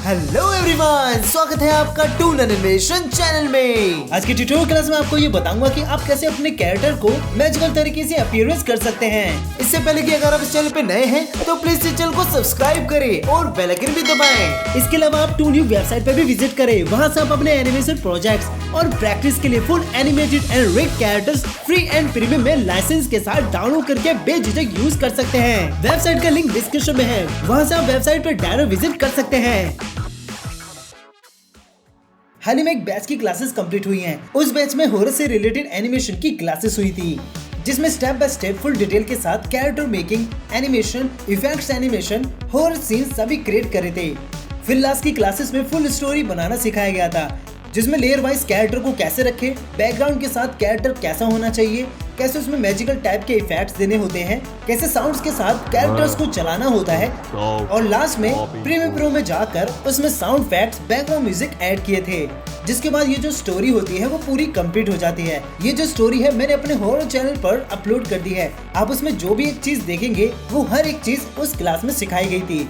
Hello everyone, स्वागत है आपका टून एनिमेशन चैनल में। आज के ट्यूटोरियल क्लास में आपको ये बताऊंगा कि आप कैसे अपने कैरेक्टर को मैजिकल तरीके से अपीयरेंस कर सकते हैं। इससे पहले कि अगर आप इस चैनल पे नए हैं तो प्लीज इस चैनल को सब्सक्राइब करें और बेल आइकन भी दबाएं। इसके अलावा आप टून वेबसाइट पे भी विजिट करें, वहाँ से आप अपने एनिमेशन प्रोजेक्ट्स और प्रैक्टिस के लिए full animated and rig characters free and premium में लाइसेंस के साथ डाउनलोड करके बेझिझक यूज कर सकते हैं। वेबसाइट का लिंक डिस्क्रिप्शन में है, वहाँ से आप वेबसाइट पे डायरेक्ट विजिट कर सकते हैं। हाल ही में एक बैच की क्लासेस कंप्लीट हुई हैं। उस बैच में हॉरर से रिलेटेड एनिमेशन की क्लासेस हुई थी, जिसमें step by step full detail के साथ character making, animation, effects animation, horror scene सभी क्रिएट करे थे। फिर लास्ट की क्लासेस में फुल स्टोरी बनाना सिखाया गया था, जिसमें लेयर वाइज कैरेक्टर को कैसे रखे, बैकग्राउंड के साथ कैरेक्टर कैसा होना चाहिए, कैसे उसमें मैजिकल टाइप के इफेक्ट्स देने होते हैं, कैसे साउंड्स के साथ कैरेक्टर्स को चलाना होता है, और लास्ट में प्रीमियर प्रो में जाकर उसमें sound effects, background music add किए थे। जिसके बाद ये जो स्टोरी होती है वो पूरी कंप्लीट हो जाती है। ये जो स्टोरी है मैंने अपने हॉरर चैनल पर अपलोड कर दी है। आप उसमें जो भी एक चीज देखेंगे वो हर एक चीज उस क्लास में सिखाई गई थी।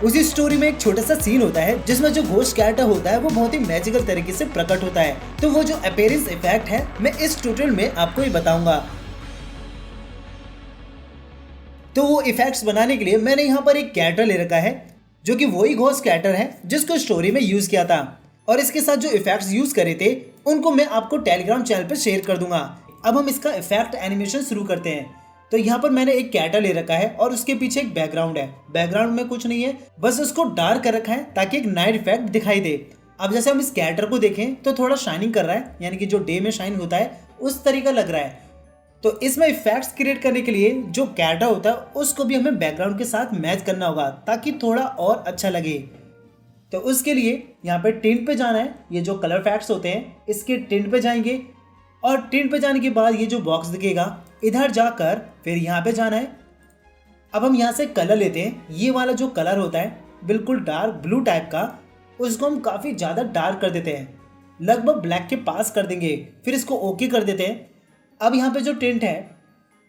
उसी स्टोरी में एक छोटा सा सीन होता है जिसमें जो घोस्ट कैरेक्टर होता है वो बहुत ही मैजिकल तरीके से प्रकट होता है। तो वो जो अपीयरेंस इफेक्ट है मैं इस ट्यूटोरियल में आपको ये बताऊंगा। तो वो इफेक्ट्स बनाने के लिए मैंने यहाँ पर एक कैरेक्टर ले रखा है जो कि वही घोस्ट कैरेक्टर है जिसको स्टोरी में यूज किया था, और इसके साथ जो इफेक्ट्स यूज करे थे उनको मैं आपको टेलीग्राम चैनल पर शेयर कर दूंगा। अब हम इसका इफेक्ट एनिमेशन शुरू करते हैं। तो यहाँ पर मैंने एक कैरेक्टर ले रखा है और उसके पीछे एक बैकग्राउंड है। बैकग्राउंड में कुछ नहीं है, बस उसको डार्क कर रखा है ताकि एक नाइट इफेक्ट दिखाई दे। अब जैसे हम इस कैरेक्टर को देखें तो थोड़ा शाइनिंग कर रहा है, यानी कि जो डे में शाइन होता है उस तरीका लग रहा है। तो इसमें इफेक्ट्स क्रिएट करने के लिए जो कैरेक्टर होता है उसको भी हमें बैकग्राउंड के साथ मैच करना होगा ताकि थोड़ा और अच्छा लगे। तो उसके लिए यहाँ पे टिंट पे जाना है। ये जो कलर इफेक्ट्स होते हैं इसके टिंट पे जाएंगे, और टिंट पे जाने के बाद ये जो बॉक्स दिखेगा इधर जाकर फिर यहाँ पे जाना है। अब हम यहाँ से कलर लेते हैं। ये वाला जो कलर होता है बिल्कुल डार्क ब्लू टाइप का, उसको हम काफ़ी ज़्यादा डार्क कर देते हैं, लगभग ब्लैक के पास कर देंगे। फिर इसको ओके कर देते हैं। अब यहाँ पे जो टिंट है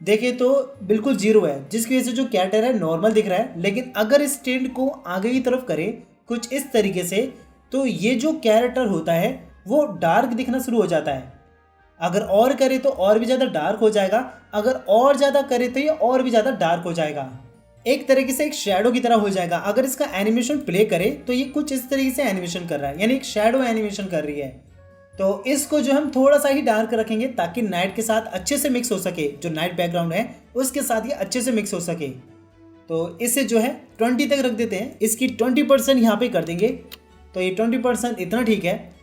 देखिए तो बिल्कुल जीरो है, जिसकी वजह से जो कैरेक्टर है नॉर्मल दिख रहा है। लेकिन अगर इस टिंट को आगे की तरफ करें कुछ इस तरीके से तो ये जो कैरेक्टर होता है वो डार्क दिखना शुरू हो जाता है। अगर और करे तो और भी ज़्यादा डार्क हो जाएगा, अगर और ज़्यादा करे तो ये और भी ज़्यादा डार्क हो जाएगा। एक तरीके से एक शैडो की तरह हो जाएगा। अगर इसका एनिमेशन प्ले करे तो ये कुछ इस तरीके से एनिमेशन कर रहा है, यानी एक शैडो एनिमेशन कर रही है। तो इसको जो हम थोड़ा सा ही डार्क रखेंगे ताकि नाइट के साथ अच्छे से मिक्स हो सके, जो नाइट बैकग्राउंड है उसके साथ ये अच्छे से मिक्स हो सके। तो इसे जो है 20 तक रख देते हैं। इसकी 20% यहाँ पे कर देंगे, तो ये 20% इतना ठीक है।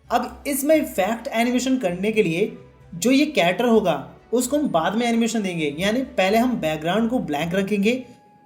अब इसमें इफेक्ट एनिमेशन करने के लिए जो ये कैरेक्टर होगा उसको हम बाद में एनिमेशन देंगे, यानी पहले हम बैकग्राउंड को ब्लैंक रखेंगे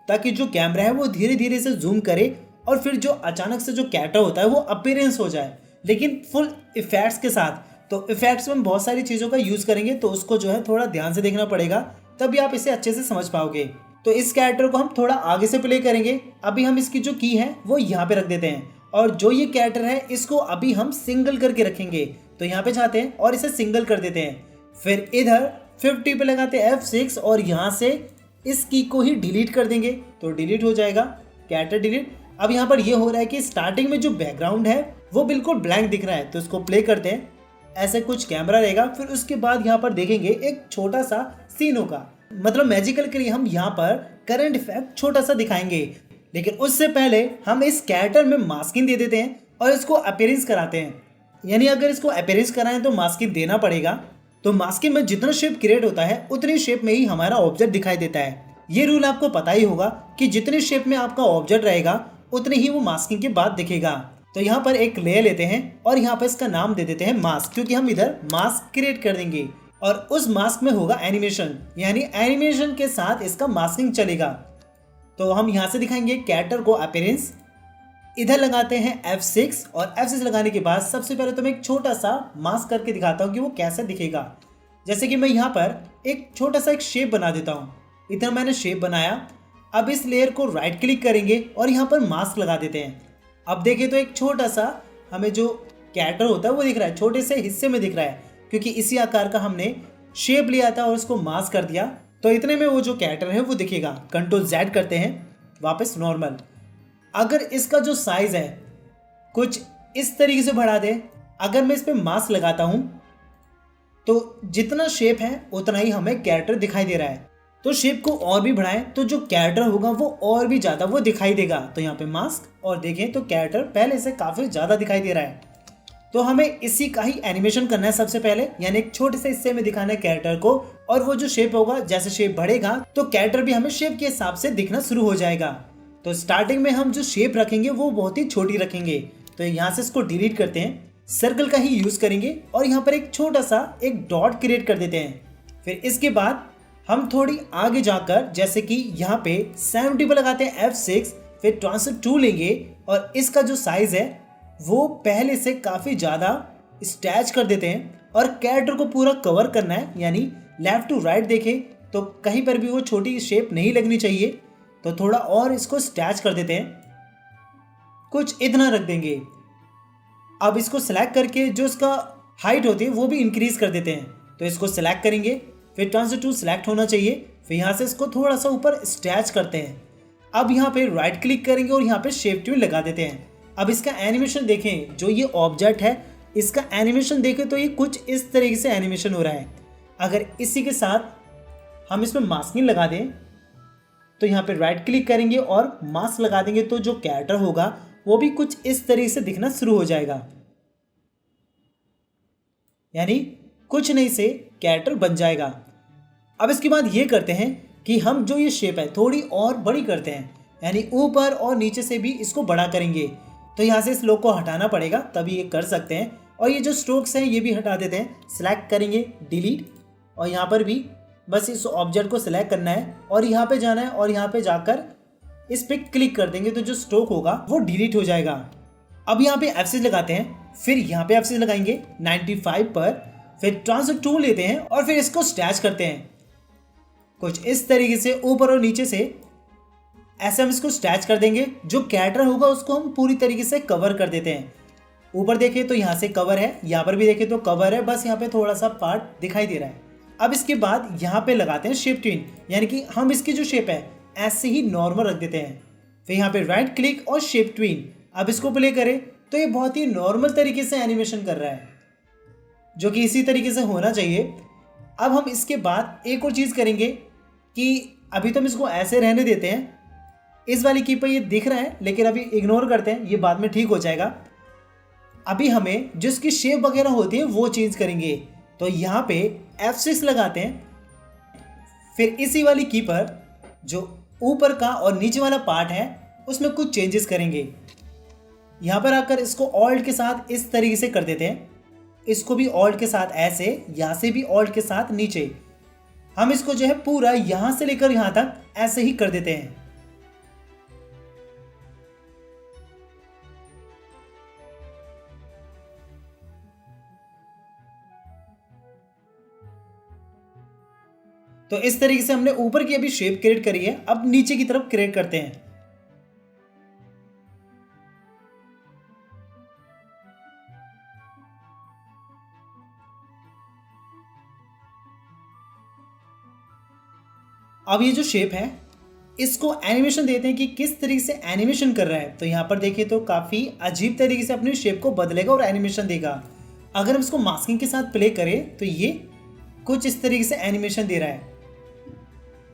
ताकि जो कैमरा है वो धीरे धीरे से जूम करे और फिर जो अचानक से जो कैरेक्टर होता है वो अपीयरेंस हो जाए, लेकिन फुल इफेक्ट्स के साथ। तो इफेक्ट्स में हम बहुत सारी चीज़ों का यूज़ करेंगे, तो उसको जो है थोड़ा ध्यान से देखना पड़ेगा, तभी आप इसे अच्छे से समझ पाओगे। तो इस कैरेक्टर को हम थोड़ा आगे से प्ले करेंगे। अभी हम इसकी जो की है वो यहाँ पे रख देते हैं, और जो ये कैरेक्टर है इसको अभी हम सिंगल करके रखेंगे। तो यहाँ पे जाते हैं और इसे सिंगल कर देते हैं। फिर इधर 50 पे लगाते हैं F6 और यहाँ से इस की को ही डिलीट कर देंगे, तो डिलीट हो जाएगा कैरेक्टर डिलीट। अब यहाँ पर ये हो रहा है कि स्टार्टिंग में जो बैकग्राउंड है वो बिल्कुल ब्लैंक दिख रहा है, तो इसको प्ले करते हैं। ऐसे कुछ कैमरा रहेगा। फिर उसके बाद यहाँ पर देखेंगे एक छोटा सा सीन होगा, मतलब मैजिकल के लिए हम यहाँ पर करंट इफेक्ट छोटा सा दिखाएंगे। लेकिन उससे पहले हम इस कैरेक्टर में मास्किंग दे देते हैं और इसको अपीयरेंस कराते हैं। यानी अगर इसको अपीयरेंस कराएं तो मास्किंग देना पड़ेगा। तो मास्किंग में जितना शेप क्रिएट होता है उतनी शेप में ही हमारा ऑब्जेक्ट दिखाई देता है। ये रूल आपको पता ही होगा कि जितने शेप में आपका ऑब्जेक्ट रहेगा उतनी ही वो मास्किंग के बाद दिखेगा। तो यहाँ पर एक लेयर लेते हैं और यहाँ पर इसका नाम दे देते हैं मास्क, क्योंकि हम इधर मास्क क्रिएट कर देंगे और उस मास्क में होगा एनिमेशन, यानी एनिमेशन के साथ इसका मास्किंग चलेगा। तो हम यहाँ से दिखाएंगे कैरेक्टर को अपीयरेंस, इधर लगाते हैं F6 और F6 लगाने के बाद सबसे पहले तो मैं एक छोटा सा मास्क करके दिखाता हूँ कि वो कैसा दिखेगा। जैसे कि मैं यहाँ पर एक छोटा सा एक शेप बना देता हूँ। इतना मैंने शेप बनाया। अब इस लेयर को राइट क्लिक करेंगे और यहाँ पर मास्क लगा देते हैं। अब देखें तो एक छोटा सा हमें जो कैरेक्टर होता है वो दिख रहा है, छोटे से हिस्से में दिख रहा है, क्योंकि इसी आकार का हमने शेप लिया था और उसको मास्क कर दिया। तो इतने में वो जो कैरेक्टर है वो दिखेगा। कंट्रोल Z करते हैं, वापस नॉर्मल। अगर इसका जो साइज है कुछ इस तरीके से बढ़ा दे, अगर मैं इस पर मास्क लगाता हूं तो जितना शेप है उतना ही हमें कैरेक्टर दिखाई दे रहा है। तो शेप को और भी बढ़ाएं तो जो कैरेक्टर होगा वो और भी ज्यादा वो दिखाई देगा। तो यहाँ पे मास्क और देखें तो कैरेक्टर पहले से काफी ज्यादा दिखाई दे रहा है। तो हमें इसी का ही एनिमेशन करना है सबसे पहले, यानी एक छोटे से हिस्से में दिखाना है कैरेक्टर को, और वो जो शेप होगा जैसे शेप बढ़ेगा तो कैरेक्टर भी हमें शेप के हिसाब से दिखना शुरू हो जाएगा। तो स्टार्टिंग में हम जो शेप रखेंगे वो बहुत ही छोटी रखेंगे। तो यहाँ से इसको डिलीट करते हैं, सर्कल का ही यूज करेंगे और यहाँ पर एक छोटा सा एक डॉट क्रिएट कर देते हैं। फिर इसके बाद हम थोड़ी आगे जाकर जैसे कि यहाँ पे 70 पर लगाते हैं F6, फिर ट्रांसफर 2 लेंगे और इसका जो साइज है वो पहले से काफी ज्यादा स्टैच कर देते हैं और कैरेक्टर को पूरा कवर करना है, यानी लेफ्ट टू राइट देखें तो कहीं पर भी वो छोटी शेप नहीं लगनी चाहिए। तो थोड़ा और इसको स्टैच कर देते हैं, कुछ इतना रख देंगे। अब इसको सिलेक्ट करके जो इसका हाइट होती है वो भी इंक्रीज कर देते हैं। तो इसको सिलेक्ट करेंगे, फिर ट्रांसफर 2 सिलेक्ट होना चाहिए, फिर यहाँ से इसको थोड़ा सा ऊपर स्टैच करते हैं। अब यहाँ पे राइट क्लिक करेंगे और यहाँ पे शेप ट्यून लगा देते हैं। अब इसका एनिमेशन देखें, जो ये ऑब्जेक्ट है इसका एनिमेशन देखें तो ये कुछ इस तरीके से एनिमेशन हो रहा है। अगर इसी के साथ हम इसमें मास्किंग लगा दें तो यहाँ पे राइट क्लिक करेंगे और मास्क लगा देंगे तो जो कैरेक्टर होगा वो भी कुछ इस तरीके से दिखना शुरू हो जाएगा, यानी कुछ नहीं से कैरेक्टर बन जाएगा। अब इसके बाद ये करते हैं कि हम जो ये शेप है थोड़ी और बड़ी करते हैं, यानी ऊपर और नीचे से भी इसको बड़ा करेंगे। तो यहाँ से इस लोग को हटाना पड़ेगा तभी ये कर सकते हैं। और ये जो स्ट्रोक्स हैं ये भी हटा देते हैं, सिलेक्ट करेंगे डिलीट, और यहाँ पर भी बस इस ऑब्जेक्ट को सिलेक्ट करना है और यहाँ पे जाना है और यहाँ पे जाकर इस पे क्लिक कर देंगे तो जो स्ट्रोक होगा वो डिलीट हो जाएगा। अब यहाँ पे F6 लगाते हैं, फिर यहाँ पे F6 लगाएंगे 95 पर, फिर ट्रांसफर 2 लेते हैं और फिर इसको स्टैच करते हैं कुछ इस तरीके से ऊपर और नीचे से। ऐसे हम इसको स्टैच कर देंगे। जो कैरेक्टर होगा उसको हम पूरी तरीके से कवर कर देते हैं। ऊपर देखें तो यहाँ से कवर है, यहाँ पर भी देखें तो कवर है, बस यहाँ पे थोड़ा सा पार्ट दिखाई दे रहा है। अब इसके बाद यहाँ पे लगाते हैं शेप ट्विन, यानी कि हम इसकी जो शेप है ऐसे ही नॉर्मल रख देते हैं। फिर यहाँ पे राइट क्लिक और शेप ट्विन। अब इसको प्ले करें तो ये बहुत ही नॉर्मल तरीके से एनिमेशन कर रहा है, जो कि इसी तरीके से होना चाहिए। अब हम इसके बाद एक और चीज़ करेंगे कि अभी तो हम इसको ऐसे रहने देते हैं। इस वाली की पर ये दिख रहा है लेकिन अभी इग्नोर करते हैं, ये बाद में ठीक हो जाएगा। अभी हमें जिसकी शेप वगैरह होती है वो चेंज करेंगे। तो यहाँ पे F6 लगाते हैं, फिर इसी वाली की पर जो ऊपर का और नीचे वाला पार्ट है उसमें कुछ चेंजेस करेंगे। यहाँ पर आकर इसको ऑल्ट के साथ इस तरीके से कर देते हैं, इसको भी ऑल्ट के साथ ऐसे, यहाँ से भी ऑल्ट के साथ नीचे। हम इसको जो है पूरा यहाँ से लेकर यहाँ तक ऐसे ही कर देते हैं। तो इस तरीके से हमने ऊपर की अभी शेप क्रिएट करी है। अब नीचे की तरफ क्रिएट करते हैं। अब ये जो शेप है इसको एनिमेशन देते हैं कि किस तरीके से एनिमेशन कर रहा है। तो यहाँ पर देखिए तो काफी अजीब तरीके से अपनी शेप को बदलेगा और एनिमेशन देगा। अगर हम इसको मास्किंग के साथ प्ले करें तो ये कुछ इस तरीके से एनिमेशन दे रहा है।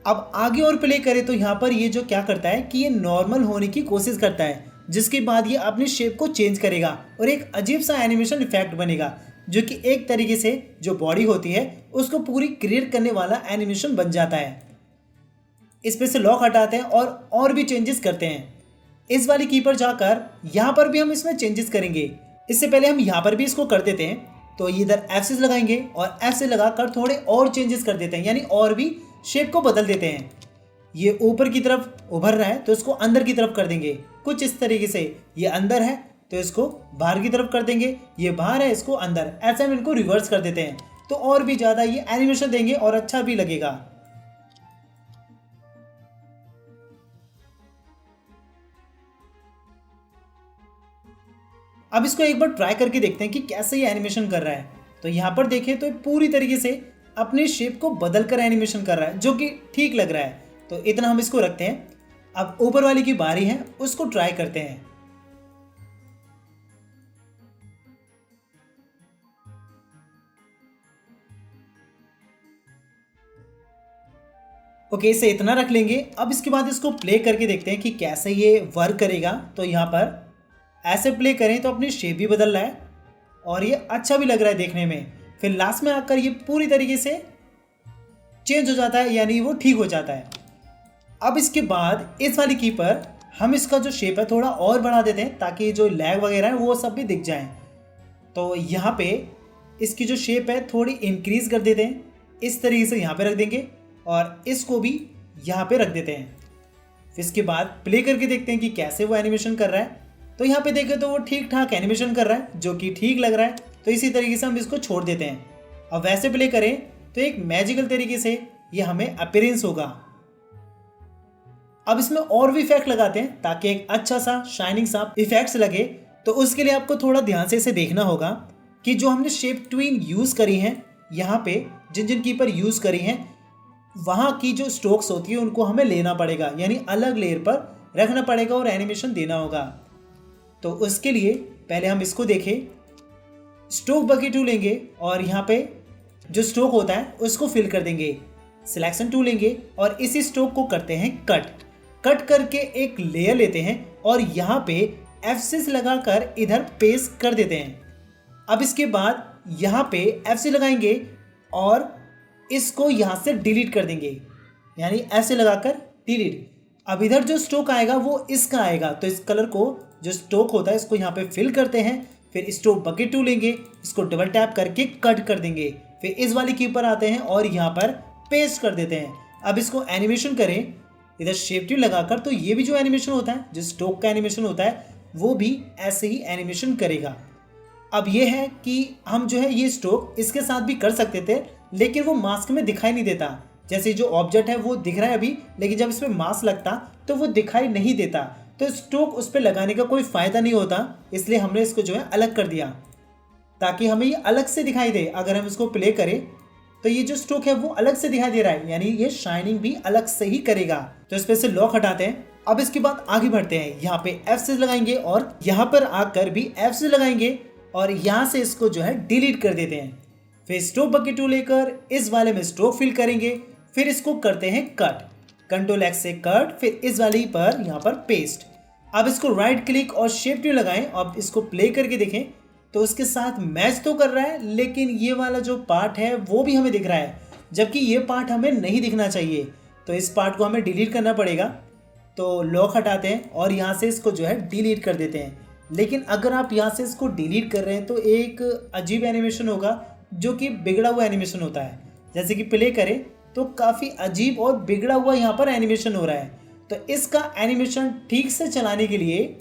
अब आगे और प्ले करें तो यहाँ पर ये जो क्या करता है कि ये नॉर्मल होने की कोशिश करता है, जिसके बाद ये अपनी शेप को चेंज करेगा और एक अजीब सा एनिमेशन इफेक्ट बनेगा, जो कि एक तरीके से जो बॉडी होती है उसको पूरी क्रिएट करने वाला एनिमेशन बन जाता है। इस पे से लॉक हटाते हैं और भी चेंजेस करते हैं। इस वाली की पर जाकर यहाँ पर भी हम इसमें चेंजेस करेंगे। इससे पहले हम यहाँ पर भी इसको कर देते हैं। तो इधर F6 लगाएंगे और F6 लगाकर थोड़े और चेंजेस कर देते हैं, यानी और भी शेप को बदल देते हैं। ये ऊपर की तरफ उभर रहा है तो इसको अंदर की तरफ कर देंगे, कुछ इस तरीके से। ये अंदर है तो इसको बाहर की तरफ कर देंगे, ये बाहर है इसको अंदर, ऐसे हम इनको रिवर्स कर देते हैं तो और भी ज़्यादा ये एनिमेशन देंगे और अच्छा भी लगेगा। अब इसको एक बार ट्राई करके देखते हैं कि कैसे ये एनिमेशन कर रहा है। तो यहाँ पर देखें तो पूरी तरीके से अपनी शेप को बदल कर एनिमेशन कर रहा है, जो कि ठीक लग रहा है। तो इतना हम इसको रखते हैं। अब ऊपर वाली की बारी है, उसको ट्राई करते हैं। ओके, इसे इतना रख लेंगे। अब इसके बाद इसको प्ले करके देखते हैं कि कैसे ये वर्क करेगा। तो यहाँ पर ऐसे प्ले करें तो अपनी शेप भी बदल रहा है और ये अच्छा भी लग रहा है देखने में। फिर लास्ट में आकर ये पूरी तरीके से चेंज हो जाता है, यानी वो ठीक हो जाता है। अब इसके बाद इस वाली की पर हम इसका जो शेप है थोड़ा और बढ़ा देते हैं ताकि जो लैग वगैरह है वो सब भी दिख जाएं। तो यहाँ पे इसकी जो शेप है थोड़ी इंक्रीज कर देते हैं, इस तरीके से यहाँ पे रख देंगे और इसको भी यहाँ पे रख देते हैं। फिर इसके बाद प्ले करके देखते हैं कि कैसे वो एनिमेशन कर रहा है। तो यहाँ पे देखें तो वो ठीक ठाक एनिमेशन कर रहा है, जो कि ठीक लग रहा है। तो इसी तरीके से हम इसको छोड़ देते हैं। अब वैसे प्ले करें तो एक मैजिकल तरीके से ये हमें अपीयरेंस होगा। अब इसमें और भी इफेक्ट लगाते हैं ताकि एक अच्छा सा शाइनिंग सा इफेक्ट्स लगे। तो उसके लिए आपको थोड़ा ध्यान से इसे देखना होगा कि जो हमने शेप ट्विन यूज़ करी हैं, यहाँ पे जिन जिन की पर यूज़ करी हैं, वहाँ की जो स्ट्रोक्स होती है उनको हमें लेना पड़ेगा, यानी अलग लेयर पर रखना पड़ेगा और एनिमेशन देना होगा। तो उसके लिए पहले हम इसको देखें। स्ट्रोक बकेट टूल लेंगे और यहाँ पे जो स्ट्रोक होता है उसको फिल कर देंगे। सिलेक्शन टूल लेंगे और इसी स्ट्रोक को करते हैं कट करके एक लेयर लेते हैं और यहाँ पे F6 लगाकर इधर पेस्ट कर देते हैं। अब इसके बाद यहाँ पे F6 लगाएंगे और इसको यहाँ से डिलीट कर देंगे, यानी ऐसे लगाकर डिलीट। अब इधर जो स्ट्रोक आएगा वो इसका आएगा, तो इस कलर को जो स्ट्रोक होता है इसको यहाँ पे फिल करते हैं। फिर स्ट्रोक बकेट टूल लेंगे, इसको डबल टैप करके कट कर देंगे। फिर इस वाली की ऊपर आते हैं और यहाँ पर पेस्ट कर देते हैं। अब इसको एनिमेशन करें इधर शेप टूल लगाकर, तो ये भी जो एनिमेशन होता है, जो स्ट्रोक का एनिमेशन होता है, वो भी ऐसे ही एनिमेशन करेगा। अब ये है कि हम जो है ये स्ट्रोक इसके साथ भी कर सकते थे, लेकिन वो मास्क में दिखाई नहीं देता। जैसे जो ऑब्जेक्ट है वो दिख रहा है अभी, लेकिन जब इस पर मास्क लगता तो वो दिखाई नहीं देता। तो स्ट्रोक उस पर लगाने का कोई फ़ायदा नहीं होता, इसलिए हमने इसको जो है अलग कर दिया ताकि हमें ये अलग से दिखाई दे। अगर हम इसको प्ले करें तो ये जो स्ट्रोक है वो अलग से दिखाई दे रहा है, यानी ये शाइनिंग भी अलग से ही करेगा। तो इस पर से लॉक हटाते हैं। अब इसके बाद आगे बढ़ते हैं। यहाँ पे F6 लगाएंगे और यहाँ पर आकर भी F6 लगाएंगे और यहाँ से इसको जो है डिलीट कर देते हैं। फिर स्ट्रोक बकेट टूल लेकर इस वाले में स्ट्रोक फिल करेंगे। फिर इसको करते हैं कट, कंट्रोल X से कट, फिर इस वाली पर यहाँ पर पेस्ट। अब इसको राइट क्लिक और शेप टूल लगाएं। अब इसको प्ले करके देखें तो उसके साथ मैच तो कर रहा है, लेकिन ये वाला जो पार्ट है वो भी हमें दिख रहा है, जबकि ये पार्ट हमें नहीं दिखना चाहिए। तो इस पार्ट को हमें डिलीट करना पड़ेगा। तो लॉक हटाते हैं और यहाँ से इसको जो है डिलीट कर देते हैं। लेकिन अगर आप यहाँ से इसको डिलीट कर रहे हैं तो एक अजीब एनिमेशन होगा, जो कि बिगड़ा हुआ एनिमेशन होता है। जैसे कि प्ले करें तो काफ़ी अजीब और बिगड़ा हुआ यहाँ पर एनिमेशन हो रहा है। तो इसका एनिमेशन ठीक से चलाने के लिए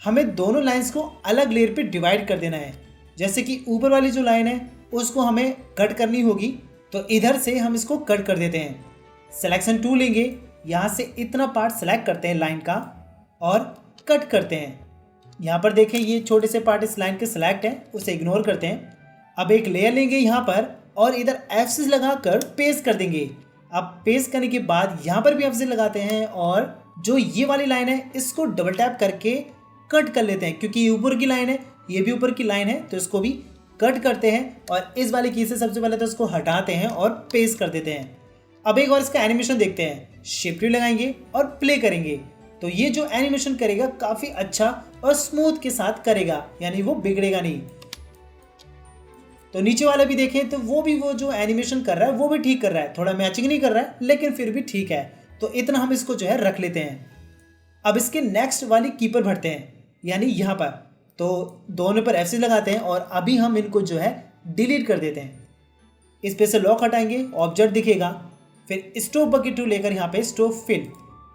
हमें दोनों लाइंस को अलग लेयर पे डिवाइड कर देना है। जैसे कि ऊपर वाली जो लाइन है उसको हमें कट करनी होगी, तो इधर से हम इसको कट कर देते हैं। सिलेक्शन टूल लेंगे, यहाँ से इतना पार्ट सेलेक्ट करते हैं लाइन का और कट करते हैं। यहाँ पर देखें ये छोटे से पार्ट इस लाइन के सिलेक्ट हैं, उसे इग्नोर करते हैं। अब एक लेयर लेंगे यहाँ पर और इधर F6 लगाकर पेस्ट कर देंगे। अब पेस्ट करने के बाद यहाँ पर भी F6 लगाते हैं और जो ये वाली लाइन है इसको डबल टैप करके कट कर लेते हैं, क्योंकि ये ऊपर की लाइन है, ये भी ऊपर की लाइन है, तो इसको भी कट करते हैं और इस वाली की से सबसे पहले तो इसको हटाते हैं और पेस्ट कर देते हैं। अब एक और इसका एनिमेशन देखते हैं। शिफ्ट लगाएंगे और प्ले करेंगे, तो ये जो एनिमेशन करेगा काफ़ी अच्छा और स्मूथ के साथ करेगा, यानी वो बिगड़ेगा नहीं। तो नीचे वाला भी देखें तो वो जो एनिमेशन कर रहा है वो भी ठीक कर रहा है, थोड़ा मैचिंग नहीं कर रहा है लेकिन फिर भी ठीक है। तो इतना हम इसको जो है रख लेते हैं। अब इसके नेक्स्ट वाली की पर भरते हैं, यानी यहाँ पर। तो दोनों पर F6 लगाते हैं और अभी हम इनको जो है डिलीट कर देते हैं। इस पे से लॉक हटाएंगे, ऑब्जेक्ट दिखेगा। फिर स्ट्रोक बकेट टूल लेकर यहाँ पे स्ट्रोक फिल,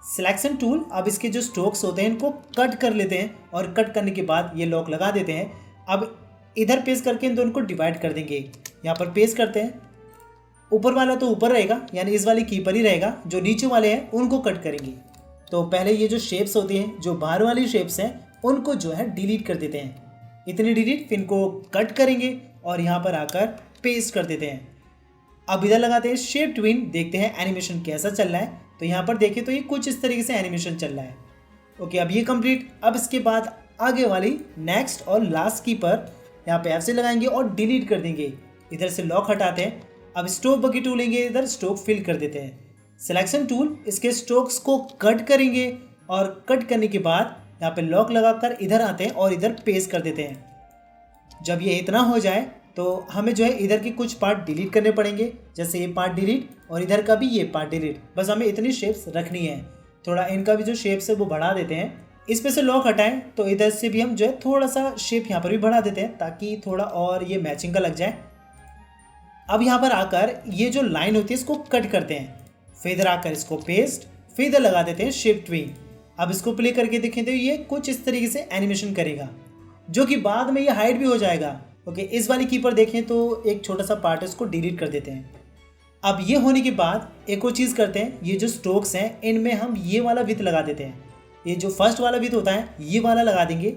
सिलेक्शन टूल। अब इसके जो स्ट्रोक्स होते हैं इनको कट कर लेते हैं और कट करने के बाद ये लॉक लगा देते हैं। अब इधर पेस्ट करके इन दोनों को डिवाइड कर देंगे। यहाँ पर पेस्ट करते हैं, ऊपर वाला तो ऊपर रहेगा यानी इस वाली की पर ही रहेगा, जो नीचे वाले हैं उनको कट करेंगे। तो पहले ये जो शेप्स होती हैं, जो बाहर वाली शेप्स हैं, उनको जो है डिलीट कर देते हैं। इतनी डिलीट, फिर इनको कट करेंगे और यहाँ पर आकर पेस्ट कर देते हैं। अब इधर लगाते हैं शेप ट्विन, देखते हैं एनिमेशन कैसा चल रहा है। तो यहाँ पर देखें तो ये कुछ इस तरीके से एनिमेशन चल रहा है। ओके, अब ये कंप्लीट। अब इसके बाद आगे वाली नेक्स्ट और लास्ट की पर यहाँ पे F से लगाएंगे और डिलीट कर देंगे। इधर से लॉक हटाते हैं। अब स्ट्रोक बकेट टूल लेंगे, इधर स्ट्रोक फिल कर देते हैं। सिलेक्शन टूल, इसके स्ट्रोक्स को कट करेंगे और कट करने के बाद यहाँ पे लॉक लगाकर इधर आते हैं और इधर पेस्ट कर देते हैं। जब ये इतना हो जाए तो हमें जो है इधर के कुछ पार्ट डिलीट करने पड़ेंगे, जैसे ये पार्ट डिलीट और इधर का भी ये पार्ट डिलीट। बस हमें इतनी शेप्स रखनी है। थोड़ा इनका भी जो शेप्स है वो बढ़ा देते हैं। इस पे से लॉक हटाएं तो इधर से भी हम जो है थोड़ा सा शेप यहाँ पर भी बढ़ा देते हैं ताकि थोड़ा और ये मैचिंग का लग जाए। अब यहाँ पर आकर ये जो लाइन होती है इसको कट करते हैं, फिर इधर आकर इसको पेस्ट, फिर इधर लगा देते हैं शेप ट्विन। अब इसको प्ले करके देखें तो ये कुछ इस तरीके से एनिमेशन करेगा, जो कि बाद में ये हाइड भी हो जाएगा। ओके, इस वाली की पर देखें तो एक छोटा सा पार्ट है, इसको डिलीट कर देते हैं। अब ये होने के बाद एक और चीज़ करते हैं, ये जो स्ट्रोक्स हैं इनमें हम ये वाला विथ लगा देते हैं। ये जो फर्स्ट वाला विथ होता है ये वाला लगा देंगे।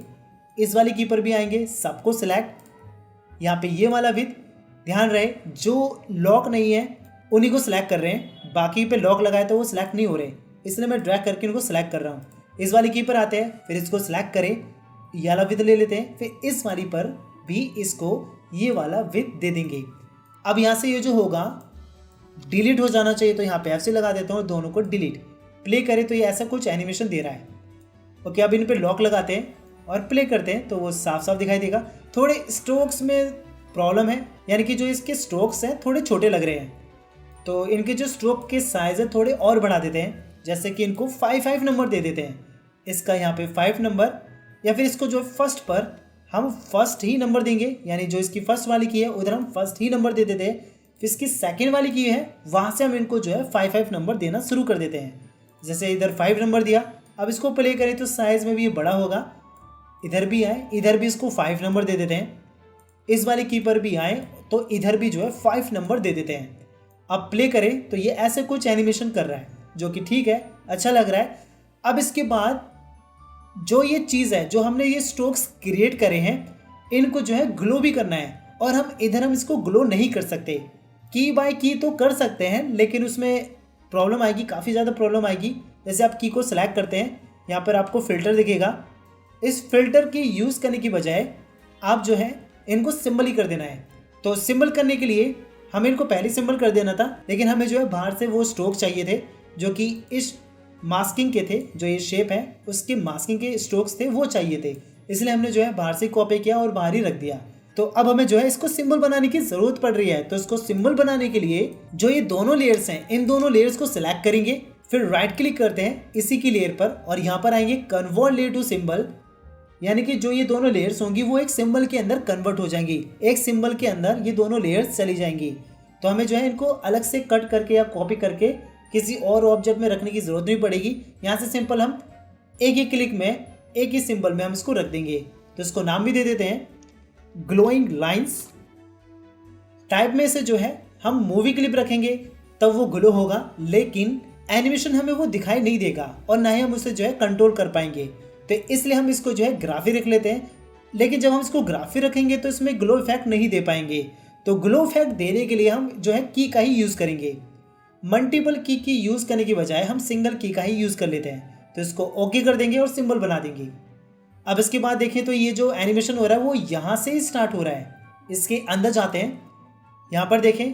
इस वाली की पर भी आएंगे, सबको सिलेक्ट, यहाँ पे ये वाला विथ। ध्यान रहे जो लॉक नहीं है उन्हीं को सिलेक्ट कर रहे हैं, बाकी पे लॉक लगाए तो वो सिलेक्ट नहीं हो रहे, इसलिए मैं ड्रैग करके उनको सिलेक्ट कर रहा हूँ। इस वाली की पर आते हैं, फिर इसको सिलेक्ट करें, ये वाला विथ ले लेते हैं, फिर इस वाली पर भी इसको ये वाला विथ दे देंगे। अब यहाँ से ये जो होगा डिलीट हो जाना चाहिए, तो यहाँ पे F से लगा देता हूँ, दोनों को डिलीट। प्ले करें तो ये ऐसा कुछ एनिमेशन दे रहा है। ओके, अब इन पे लॉक लगाते हैं और प्ले करते हैं तो वो साफ साफ दिखाई देगा। थोड़े स्ट्रोक्स में प्रॉब्लम है, यानी कि जो इसके स्ट्रोक्स हैं थोड़े छोटे लग रहे हैं, तो इनके जो स्ट्रोक के साइज है थोड़े और बढ़ा देते हैं। जैसे कि इनको 5 नंबर दे देते हैं, इसका यहाँ पे 5 नंबर, या फिर इसको जो फर्स्ट पर हम फर्स्ट ही नंबर देंगे, यानी जो इसकी फर्स्ट वाली की है उधर हम फर्स्ट ही नंबर दे देते हैं। फिर इसकी सेकेंड वाली की है वहाँ से हम इनको जो है 5 नंबर देना शुरू कर देते हैं। जैसे इधर 5 नंबर दिया, अब इसको प्ले करें तो साइज़ में भी ये बड़ा होगा। इधर भी आए, इधर भी इसको 5 नंबर दे देते हैं। इस वाले की पर भी आए तो इधर भी जो है 5 नंबर दे देते हैं। अब प्ले करें तो ये ऐसे कुछ एनिमेशन कर रहा है, जो कि ठीक है, अच्छा लग रहा है। अब इसके बाद जो ये चीज़ है, जो हमने ये स्ट्रोक्स क्रिएट करे हैं, इनको जो है ग्लो भी करना है। और हम इसको ग्लो नहीं कर सकते, की बाय की तो कर सकते हैं, लेकिन उसमें प्रॉब्लम आएगी, काफ़ी ज़्यादा प्रॉब्लम आएगी। जैसे आप की को सिलेक्ट करते हैं, यहाँ पर आपको फ़िल्टर दिखेगा। इस फिल्टर की यूज़ करने की बजाय आप जो है इनको सिंबल ही कर देना है। तो सिंबल करने के लिए हमें इनको पहले सिंबल कर देना था, लेकिन हमें जो है बाहर से वो स्ट्रोक चाहिए थे जो कि इस मास्किंग के थे। जो ये शेप है उसके मास्किंग के स्ट्रोक्स थे, वो चाहिए थे, इसलिए हमने जो है बाहर से कॉपी किया और बाहर ही रख दिया। तो अब हमें जो है इसको सिंबल बनाने की ज़रूरत पड़ रही है। तो इसको सिंबल बनाने के लिए जो ये दोनों लेयर्स हैं, इन दोनों लेयर्स को सिलेक्ट करेंगे, फिर राइट क्लिक करते हैं इसी की लेयर पर और यहाँ पर आएंगे कन्वर्ट लेयर टू सिंबल, यानी कि जो ये दोनों लेयर्स होंगी वो एक सिंबल के अंदर कन्वर्ट हो जाएंगी। एक सिंबल के अंदर ये दोनों लेयर्स चली जाएंगी। तो हमें जो है इनको अलग से कट करके या कॉपी करके किसी और ऑब्जेक्ट में रखने की ज़रूरत नहीं पड़ेगी। यहाँ से सिंपल हम एक ही क्लिक में एक ही सिंबल में हम इसको रख देंगे। तो इसको नाम भी दे देते हैं ग्लोइंग लाइंस। टाइप में से जो है हम मूवी क्लिप रखेंगे तब वो ग्लो होगा, लेकिन एनिमेशन हमें वो दिखाई नहीं देगा और ना ही हम उसे जो है कंट्रोल कर पाएंगे। तो इसलिए हम इसको जो है ग्राफी रख लेते हैं, लेकिन जब हम इसको ग्राफी रखेंगे तो इसमें ग्लो इफेक्ट नहीं दे पाएंगे। तो ग्लो इफेक्ट देने के लिए हम जो है की का ही यूज़ करेंगे। मल्टीपल की यूज़ करने की बजाय हम सिंगल की का ही यूज़ कर लेते हैं। तो इसको ओके कर देंगे और सिंबल बना देंगे। अब इसके बाद देखें तो ये जो एनिमेशन हो रहा है वो यहाँ से ही स्टार्ट हो रहा है। इसके अंदर जाते हैं, यहाँ पर देखें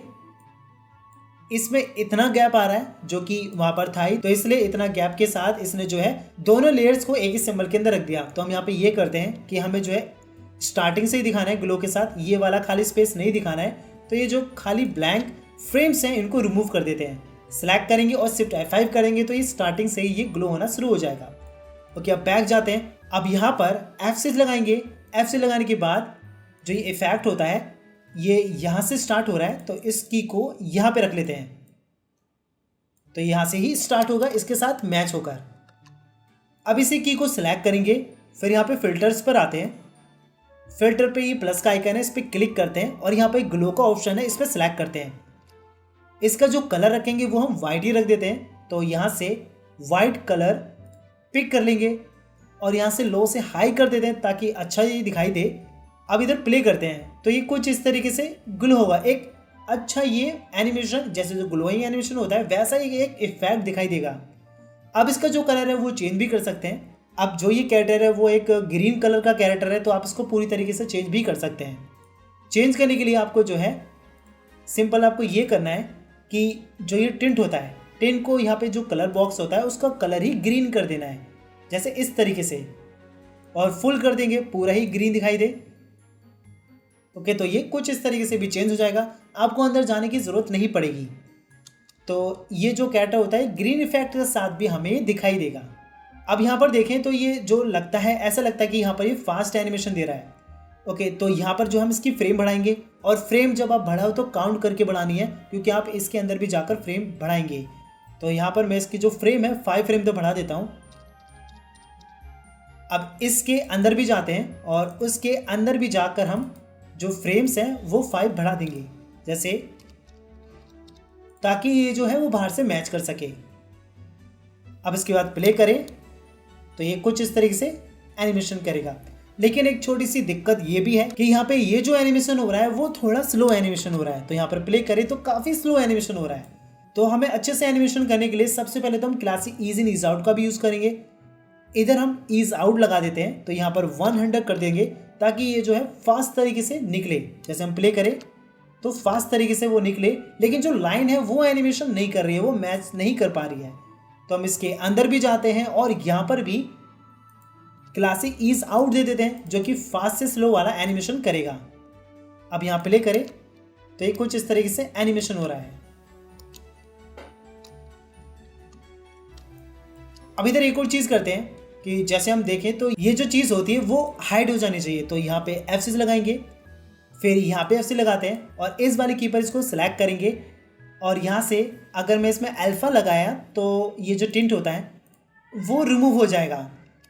इसमें इतना गैप आ रहा है जो कि वहाँ पर था ही, तो इसलिए इतना गैप के साथ इसने जो है दोनों लेयर्स को एक ही सिंबल के अंदर रख दिया। तो हम यहाँ पे ये करते हैं कि हमें जो है स्टार्टिंग से ही दिखाना है ग्लो के साथ, ये वाला खाली स्पेस नहीं दिखाना है। तो ये जो खाली ब्लैंक फ्रेम्स हैं इनको रिमूव कर देते हैं। सिलेक्ट करेंगे और शिफ्ट F5 करेंगे तो ये स्टार्टिंग से ही ये ग्लो होना शुरू हो जाएगा। ओके, अब बैक जाते हैं। अब यहाँ पर F6 लगाएंगे। F6 लगाने के बाद जो ये इफेक्ट होता है ये यहाँ से स्टार्ट हो रहा है, तो इस की को यहाँ पे रख लेते हैं। तो यहाँ से ही स्टार्ट होगा इसके साथ मैच होकर। अब इसी की को सिलेक्ट करेंगे, फिर यहाँ पे फिल्टर्स पर आते हैं। फिल्टर पे ये प्लस का आइकन है, इस पर क्लिक करते हैं और यहाँ पे ग्लो का ऑप्शन है, इस पर सिलेक्ट करते हैं। इसका जो कलर रखेंगे वो हम वाइट ही रख देते हैं। तो यहाँ से वाइट कलर पिक कर लेंगे और यहाँ से लो से हाई कर देते हैं ताकि अच्छा ये दिखाई दे। अब इधर प्ले करते हैं तो ये कुछ इस तरीके से ग्लो होगा, एक अच्छा ये एनिमेशन, जैसे जो ग्लोइंग एनिमेशन होता है वैसा ही एक इफेक्ट दिखाई देगा। अब इसका जो कलर है वो चेंज भी कर सकते हैं। अब जो ये कैरेक्टर है वो एक ग्रीन कलर का कैरेक्टर है, तो आप इसको पूरी तरीके से चेंज भी कर सकते हैं। चेंज करने के लिए आपको जो है सिंपल आपको ये करना है कि जो ये टिंट होता है, टिंट को यहाँ पे जो कलर बॉक्स होता है उसका कलर ही ग्रीन कर देना है, जैसे इस तरीके से, और फुल कर देंगे, पूरा ही ग्रीन दिखाई दे। ओके, तो ये कुछ इस तरीके से भी चेंज हो जाएगा, आपको अंदर जाने की ज़रूरत नहीं पड़ेगी। तो ये जो कैरेक्टर होता है ग्रीन इफेक्ट के साथ भी हमें दिखाई देगा। अब यहाँ पर देखें तो ये जो लगता है, ऐसा लगता है कि यहाँ पर ये फास्ट एनिमेशन दे रहा है। ओके, तो यहाँ पर जो हम इसकी फ्रेम बढ़ाएंगे, और फ्रेम जब आप बढ़ाओ तो काउंट करके बढ़ानी है, क्योंकि आप इसके अंदर भी जाकर फ्रेम बढ़ाएंगे। तो यहाँ पर मैं इसकी जो फ्रेम है 5 फ्रेम तो बढ़ा देता हूँ। अब इसके अंदर भी जाते हैं और उसके अंदर भी जाकर हम जो फ्रेम्स हैं वो 5 बढ़ा देंगे, जैसे, ताकि ये जो है वो बाहर से मैच कर सके। अब इसके बाद प्ले करें तो ये कुछ इस तरीके से एनिमेशन करेगा। लेकिन एक छोटी सी दिक्कत ये भी है कि यहाँ पे ये जो एनिमेशन हो रहा है वो थोड़ा स्लो एनिमेशन हो रहा है। तो यहाँ पर प्ले करें तो काफ़ी स्लो एनिमेशन हो रहा है। तो हमें अच्छे से एनिमेशन करने के लिए सबसे पहले तो हम classic ease in ease out का भी यूज़ करेंगे। इधर हम ईज आउट लगा देते हैं, तो यहाँ पर 100 कर देंगे ताकि ये जो है फास्ट तरीके से निकले। जैसे हम प्ले करें तो फास्ट तरीके से वो निकले, लेकिन जो लाइन है वो एनिमेशन नहीं कर रही है, वो मैच नहीं कर पा रही है। तो हम इसके अंदर भी जाते हैं और यहाँ पर भी क्लासिक ईज आउट दे देते हैं, जो कि फास्ट से स्लो वाला एनिमेशन करेगा। अब यहाँ प्ले करें तो ये कुछ इस तरीके से एनिमेशन हो रहा है। अब इधर एक और चीज़ करते हैं कि जैसे हम देखें तो ये जो चीज़ होती है वो हाइड हो जानी चाहिए। तो यहाँ पे F6 लगाएंगे, फिर यहाँ पे F6 लगाते हैं और इस वाले की पर इसको सिलेक्ट करेंगे और यहाँ से अगर मैं इसमें अल्फ़ा लगाया तो ये जो टिंट होता है वो रिमूव हो जाएगा।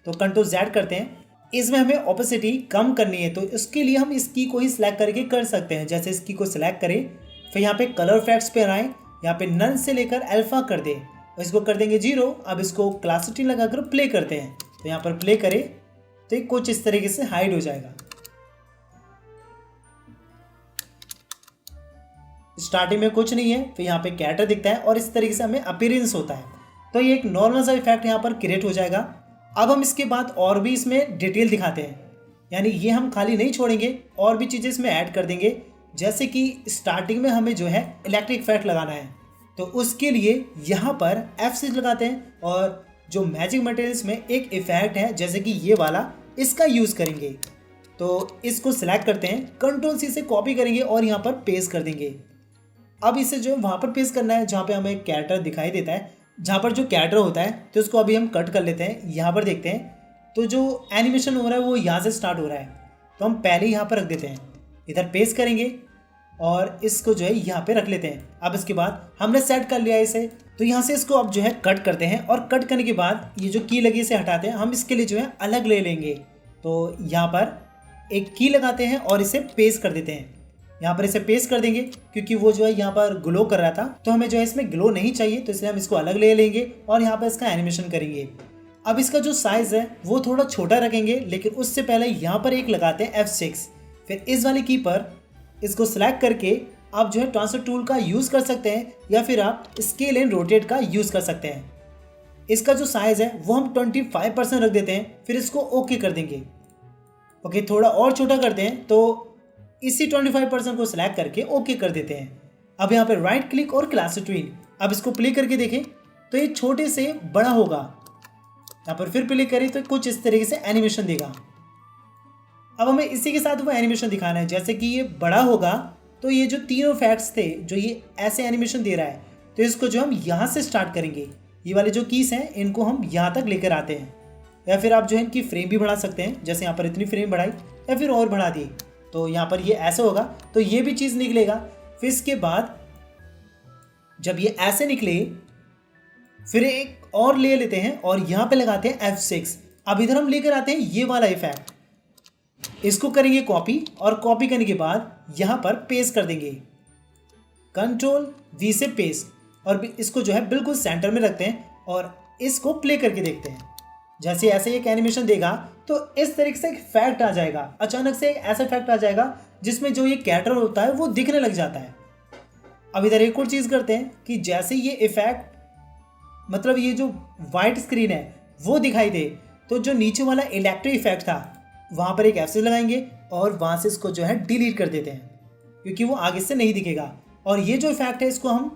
तो Ctrl Z करते हैं। इसमें हमें ओपेसिटी कम करनी है, तो इसके लिए हम इस की को ही सिलेक्ट करके कर सकते हैं। जैसे इस की को सिलेक्ट करें, फिर यहाँ पे कलर इफेक्ट्स पे आए, यहाँ पे नन से लेकर अल्फ़ा कर दें, इसको कर देंगे 0। अब इसको क्लासिटी लगाकर प्ले करते हैं, तो यहाँ पर प्ले करें तो ये कुछ इस तरीके से हाइड हो जाएगा। स्टार्टिंग में कुछ नहीं है, फिर यहाँ पे कैरेक्टर दिखता है और इस तरीके से हमें अपीयरेंस होता है। तो ये एक नॉर्मल सा इफेक्ट यहाँ पर क्रिएट हो जाएगा। अब हम इसके बाद और भी इसमें डिटेल दिखाते हैं, यानी ये हम खाली नहीं छोड़ेंगे, और भी चीज़ें इसमें ऐड कर देंगे। जैसे कि स्टार्टिंग में हमें जो है इलेक्ट्रिक इफेक्ट लगाना है, तो उसके लिए यहाँ पर F6 लगाते हैं और जो मैजिक मटेरियल्स में एक इफेक्ट है जैसे कि ये वाला, इसका यूज़ करेंगे। तो इसको सिलेक्ट करते हैं, Ctrl C से कॉपी करेंगे और यहाँ पर पेस्ट कर देंगे। अब इसे जो वहाँ पर पेस्ट करना है जहाँ पे हमें एक कैरेक्टर दिखाई देता है, जहाँ पर जो कैरेक्टर होता है, तो इसको अभी हम कट कर लेते हैं। यहाँ पर देखते हैं तो जो एनिमेशन हो रहा है वो यहाँ से स्टार्ट हो रहा है, तो हम पहले यहाँ पर रख देते हैं, इधर पेस्ट करेंगे और इसको जो है यहाँ पे रख लेते हैं। अब इसके बाद हमने सेट कर लिया इसे, तो यहाँ से इसको अब जो है कट करते हैं और कट करने के बाद ये जो की लगी इसे हटाते हैं। हम इसके लिए जो है अलग ले लेंगे, तो यहाँ पर एक की लगाते हैं और इसे पेस्ट कर देते हैं। यहाँ पर इसे पेस्ट कर देंगे क्योंकि वो जो है यहाँ पर ग्लो कर रहा था, तो हमें जो है इसमें ग्लो नहीं चाहिए, तो इसलिए हम इसको अलग ले लेंगे और यहाँ पर इसका एनिमेशन करेंगे। अब इसका जो साइज़ है वो थोड़ा छोटा रखेंगे, लेकिन उससे पहले यहाँ पर एक लगाते हैं F6। फिर इस वाली की पर इसको सिलेक्ट करके आप जो है ट्रांसफर टूल का यूज़ कर सकते हैं, या फिर आप स्केल एंड रोटेट का यूज़ कर सकते हैं। इसका जो साइज़ है वो हम 25% रख देते हैं, फिर इसको ओके कर देंगे। ओके, थोड़ा और छोटा करते हैं, तो इसी 25% को सिलेक्ट करके ओके कर देते हैं। अब यहाँ पे राइट क्लिक और क्लासिक ट्विन, अब इसको प्ले करके देखें तो ये छोटे से बड़ा होगा। यहाँ पर फिर प्ले करें तो कुछ इस तरीके से एनिमेशन देगा। अब हमें इसी के साथ वो एनिमेशन दिखाना है, जैसे कि ये बड़ा होगा तो ये जो तीनों फैक्ट्स थे जो ये ऐसे एनिमेशन दे रहा है, तो इसको जो हम यहाँ से स्टार्ट करेंगे, ये वाले जो कीज हैं इनको हम यहाँ तक लेकर आते हैं। या फिर आप जो है इनकी फ्रेम भी बढ़ा सकते हैं, जैसे यहाँ पर इतनी फ्रेम बढ़ाई या फिर और बढ़ा दी, तो यहाँ पर ये ऐसे होगा तो ये भी चीज़ निकलेगा। फिर इसके बाद जब ये ऐसे निकले फिर एक और ले लेते हैं और यहाँ पे लगाते हैं F6। अब इधर हम लेकर आते हैं ये वाला इफेक्ट, इसको करेंगे कॉपी और कॉपी करने के बाद यहाँ पर पेस्ट कर देंगे, Ctrl+V से पेस्ट, और इसको जो है बिल्कुल सेंटर में रखते हैं और इसको प्ले करके देखते हैं। जैसे ऐसे एक एनिमेशन देगा तो इस तरीके से एक इफेक्ट आ जाएगा, अचानक से एक ऐसा इफेक्ट आ जाएगा जिसमें जो ये कैरेक्टर होता है वो दिखने लग जाता है। अब इधर एक और चीज़ करते हैं कि जैसे ये इफेक्ट मतलब ये जो वाइट स्क्रीन है वो दिखाई दे, तो जो नीचे वाला इलेक्ट्रिक इफेक्ट था वहाँ पर एक F6 लगाएंगे और वहाँ से इसको जो है डिलीट कर देते हैं, क्योंकि वो आगे से नहीं दिखेगा। और ये जो इफेक्ट है इसको हम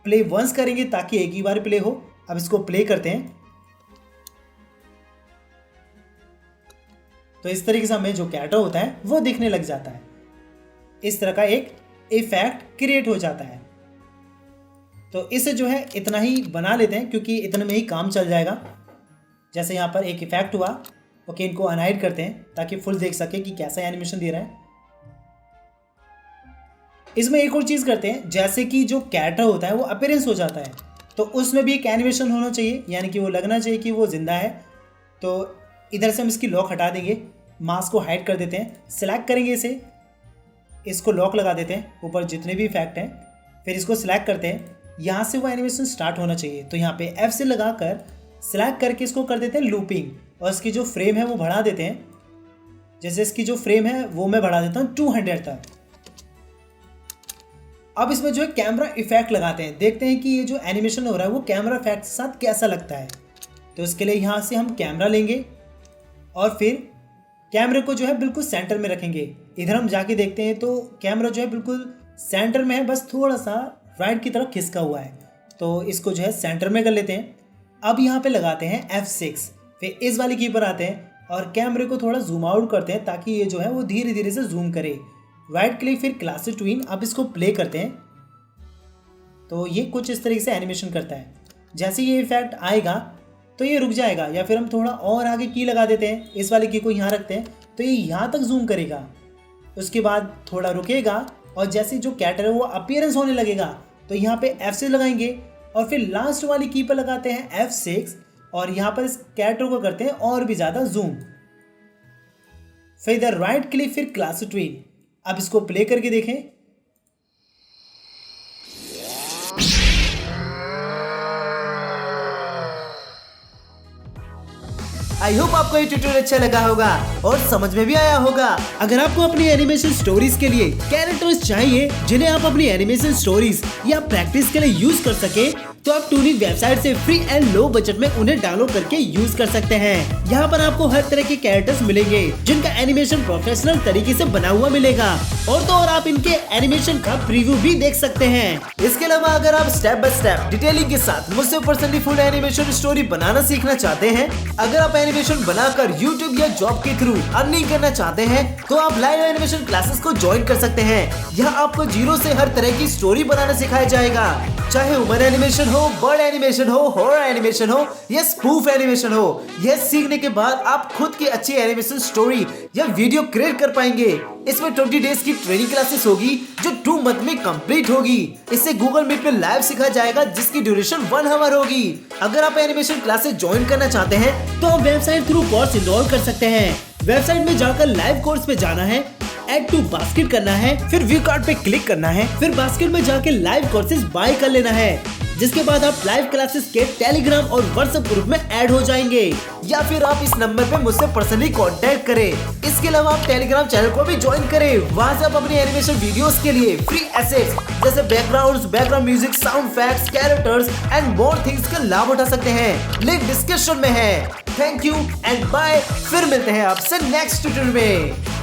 प्ले वंस करेंगे ताकि एक ही बार प्ले हो। अब इसको प्ले करते हैं तो इस तरीके से हमें जो कैरेक्टर होता है वो दिखने लग जाता है। इस तरह का एक इफेक्ट क्रिएट हो जाता है। तो इसे जो है इतना ही बना लेते हैं क्योंकि इतने में ही काम चल जाएगा। जैसे यहाँ पर एक इफेक्ट हुआ, ओके, इनको अनहाइड करते हैं ताकि फुल देख सके कि कैसा एनिमेशन दे रहा है। इसमें एक और चीज़ करते हैं, जैसे कि जो कैरेक्टर होता है वो अपीयरेंस हो जाता है तो उसमें भी एक एनिमेशन होना चाहिए, यानी कि वो लगना चाहिए कि वो जिंदा है। तो इधर से हम इसकी लॉक हटा देंगे, मास्क को हाइड कर देते हैं, सिलेक्ट करेंगे इसे, इसको लॉक लगा देते हैं ऊपर जितने भी इफेक्ट हैं, फिर इसको सिलेक्ट करते हैं। यहाँ से वो एनिमेशन स्टार्ट होना चाहिए तो यहाँ पे F से लगाकर सिलेक्ट करके इसको कर देते हैं लूपिंग, और इसकी जो फ्रेम है वो बढ़ा देते हैं। जैसे इसकी जो फ्रेम है वो मैं बढ़ा देता हूँ 200 तक। अब इसमें जो है कैमरा इफेक्ट लगाते हैं, देखते हैं कि ये जो एनिमेशन हो रहा है वो कैमरा इफेक्ट के साथ कैसा लगता है। तो इसके लिए यहाँ से हम कैमरा लेंगे और फिर कैमरे को जो है बिल्कुल सेंटर में रखेंगे। इधर हम जाके देखते हैं तो कैमरा जो है बिल्कुल सेंटर में है, बस थोड़ा सा राइट की तरफ खिसका हुआ है। तो इसको जो है सेंटर में कर लेते हैं। अब यहाँ पे लगाते हैं F6, फिर इस वाली की पर आते हैं और कैमरे को थोड़ा जूम आउट करते हैं ताकि ये जो है वो धीरे धीरे से जूम करे। राइट क्लिक, फिर क्लासिक ट्विन। अब इसको प्ले करते हैं तो ये कुछ इस तरीके से एनिमेशन करता है। जैसे ये इफेक्ट आएगा तो ये रुक जाएगा, या फिर हम थोड़ा और आगे की लगा देते हैं, इस वाले की को यहाँ रखते हैं तो ये यहाँ तक जूम करेगा। उसके बाद थोड़ा रुकेगा और जैसे जो कैरेक्टर है वो अपीयरेंस होने लगेगा तो यहाँ पे F6 लगाएंगे और फिर लास्ट वाली की पर लगाते हैं F6 और यहाँ पर इस कैरेक्टर को करते हैं और भी ज़्यादा जूम। फिर इधर राइट क्लिक, फिर क्लासिक ट्विन। अब इसको प्ले करके देखें। आई होप आपको ये ट्यूटोरियल अच्छा लगा होगा और समझ में भी आया होगा। अगर आपको अपनी एनिमेशन स्टोरीज के लिए कैरेक्टर्स चाहिए जिन्हें आप अपनी एनिमेशन स्टोरीज या प्रैक्टिस के लिए यूज कर सके, तो आप टूनिंग वेबसाइट से फ्री एंड लो बजट में उन्हें डाउनलोड करके यूज कर सकते हैं। यहाँ पर आपको हर तरह के कैरेक्टर्स मिलेंगे जिनका एनिमेशन प्रोफेशनल तरीके से बना हुआ मिलेगा, और तो और आप इनके एनिमेशन का प्रीव्यू भी देख सकते हैं। इसके अलावा अगर आप स्टेप बाय स्टेप डिटेलिंग के साथ मुझसे पर्सनली फुल एनिमेशन स्टोरी बनाना सीखना चाहते हैं, अगर आप एनिमेशन बनाकर यूट्यूब या जॉब के थ्रू अर्निंग करना चाहते हैं, तो आप लाइव एनिमेशन क्लासेस को ज्वाइन कर सकते हैं। यहाँ आपको जीरो से हर तरह की स्टोरी बनाना सिखाया जाएगा, चाहे ह्यूमन एनिमेशन हो, बर्ड एनिमेशन हो, हॉरर एनिमेशन हो या स्पूफ एनिमेशन हो। यह सीखने के बाद आप खुद की अच्छी एनिमेशन स्टोरी या वीडियो क्रिएट कर पाएंगे। इसमें 20 डेज की ट्रेनिंग क्लासेस होगी जो 2 मंथ में कंप्लीट होगी। इससे गूगल मीट पे लाइव सिखाया जाएगा जिसकी ड्यूरेशन 1 आवर होगी। अगर आप एनिमेशन क्लासेस ज्वाइन करना चाहते हैं तो आप वेबसाइट थ्रू कोर्स इनरोल कर सकते हैं। वेबसाइट में जाकर लाइव कोर्स पे जाना है, ऐड टू बास्केट करना है, फिर व्यू कार्ड पे क्लिक करना है, फिर बास्केट में जाके लाइव कोर्सेज बाय कर लेना है। जिसके बाद आप लाइव क्लासेस के टेलीग्राम और व्हाट्सएप ग्रुप में ऐड हो जाएंगे, या फिर आप इस नंबर पे मुझसे पर्सनली कांटेक्ट करें। इसके अलावा आप टेलीग्राम चैनल को भी ज्वाइन करें। वहां से आप अपनी एनिमेशन वीडियोस के लिए फ्री एसेट्स जैसे backgrounds, background music, sound effects, characters and more things का लाभ उठा सकते हैं। लिंक डिस्क्रिप्शन में है। Thank you and bye. फिर मिलते हैं आपसे नेक्स्ट ट्यूटोरियल में।